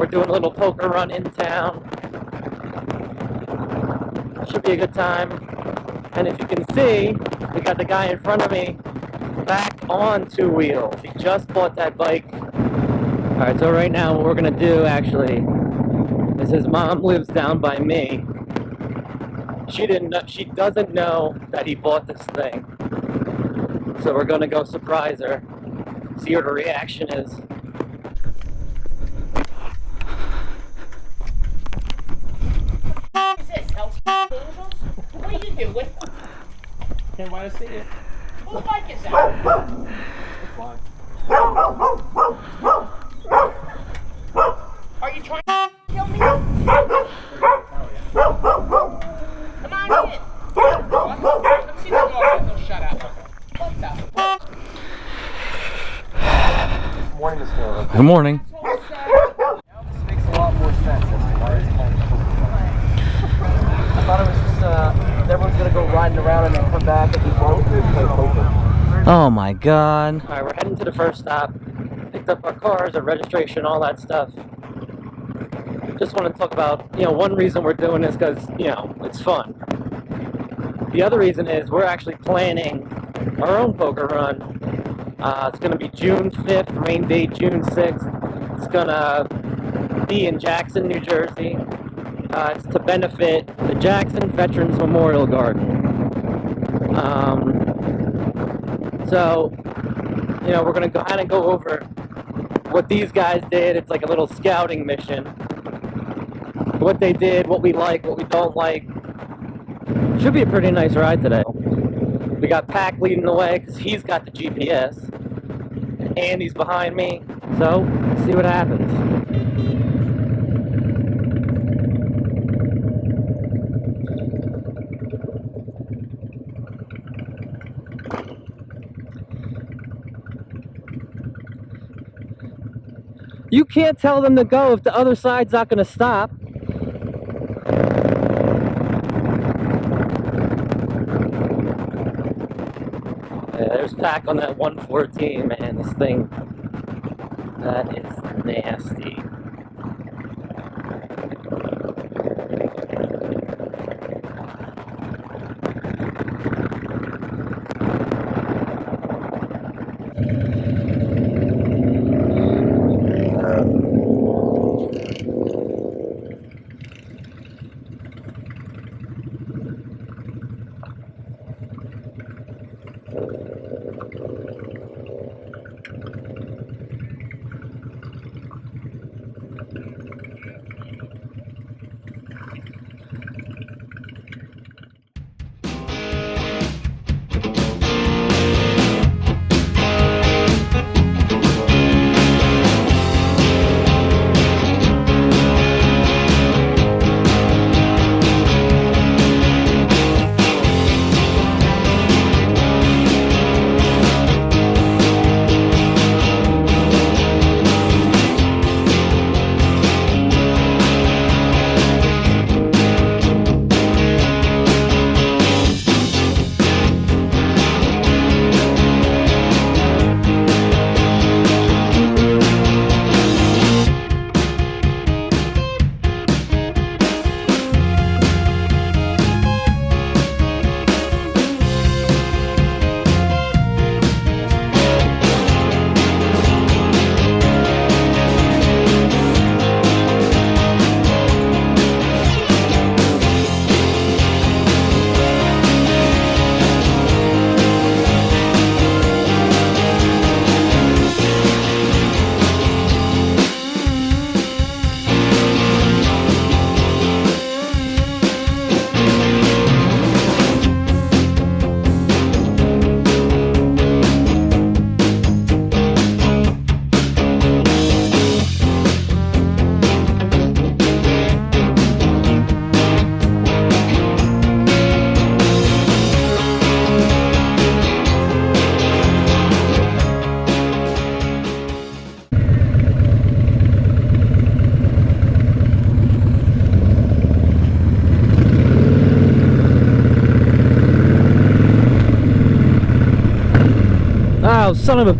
We're doing a little poker run in town. Should be a good time. And if you can see, we got the guy in front of me back on two wheels. He just bought that bike. Alright, so right now what we're gonna do actually is his mom lives down by me. She doesn't know that he bought this thing. So we're gonna go surprise her, see what her reaction is. What is this? Hell's Angels? What are you doing? Can't wait to see it. Whose bike is that? It's fine. Are you trying to kill me? Come on in. Let's see the dog. He'll shut up. What the? Morning, Mr. Taylor. Good morning. Now this makes a lot more sense as to why it's called poker. I thought it was just everyone's gonna go riding around and then come back and be broke and play poker. Oh my god. Alright, we're heading to the first stop. Picked up our cars, our registration, all that stuff. Just want to talk about, one reason we're doing this because, it's fun. The other reason is we're actually planning our own poker run. It's going to be June 5th, rain date June 6th. It's going to be in Jackson, New Jersey. It's to benefit the Jackson Veterans Memorial Garden. So, we're going to kind of go over what these guys did. It's like a little scouting mission. What they did, what we like, what we don't like. Should be a pretty nice ride today. We got Pac leading the way because he's got the GPS. And Andy's behind me. So, let's see what happens. You can't tell them to go if the other side's not going to stop. Yeah, there's Pac on that 114, man. This thing, that is nasty. Oh, son of a...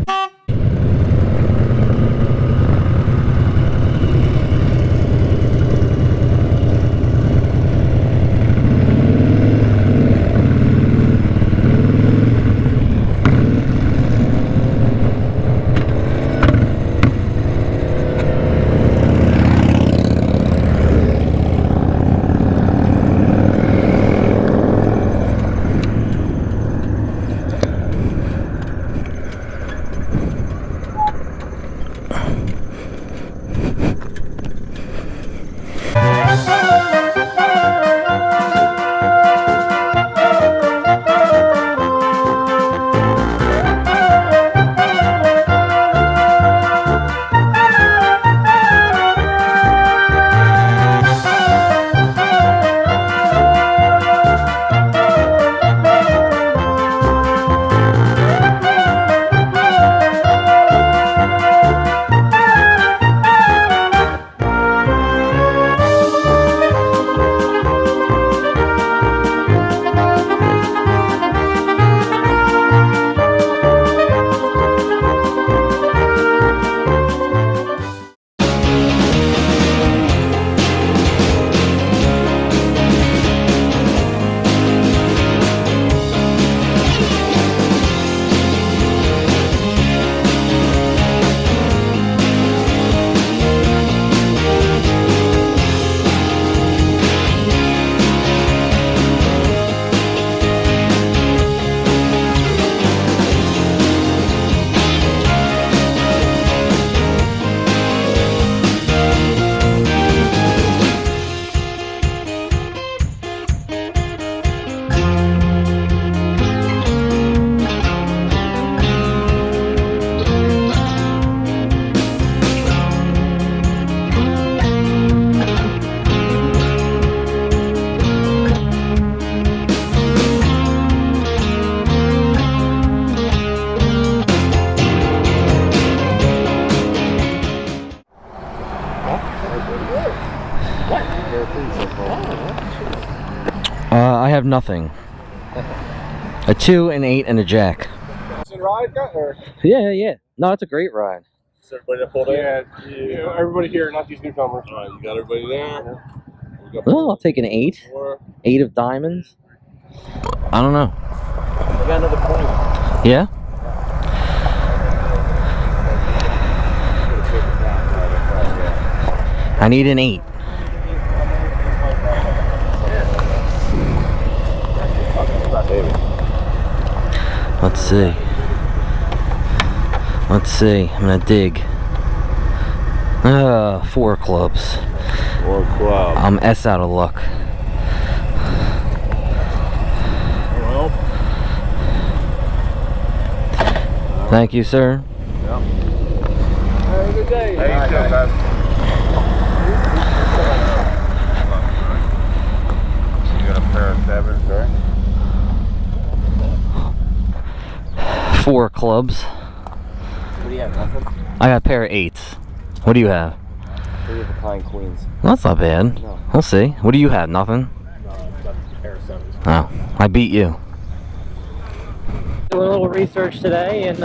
have nothing. A 2, an 8, and a jack. Ride, or? Yeah. No, it's a great ride. Is everybody pulled in? Yeah, everybody here, not these newcomers. All right, you got everybody there? We got Well, I'll take an 8. 4. 8 of diamonds. I don't know. We got another point. Yeah? I need an 8. Let's see. I'm gonna dig. 4 clubs. Or club. I'm S out of luck. Well, Thank you, sir. yeah. Have a good day. Hey, you too, man. You got a pair of 7s, right? 4 clubs. What do you have, nothing? I got a pair of 8s. What do you have? 3 of a kind queens. Well, that's not bad. No. We'll see. What do you have? Nothing? Oh, I beat you. Doing a little research today, and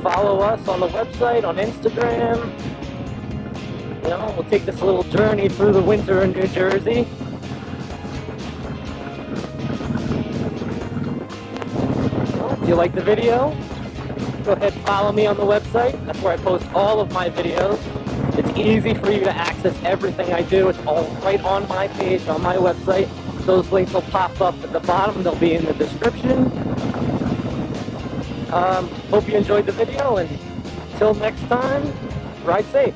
follow us on the website, on Instagram. You know, we'll take this little journey through the winter in New Jersey. Well, if you like the video, go ahead and follow me on the website. That's where I post all of my videos. It's easy for you to access everything I do. It's all right on my page, on my website. Those links will pop up at the bottom. They'll be in the description. Hope you enjoyed the video, and until next time, ride safe.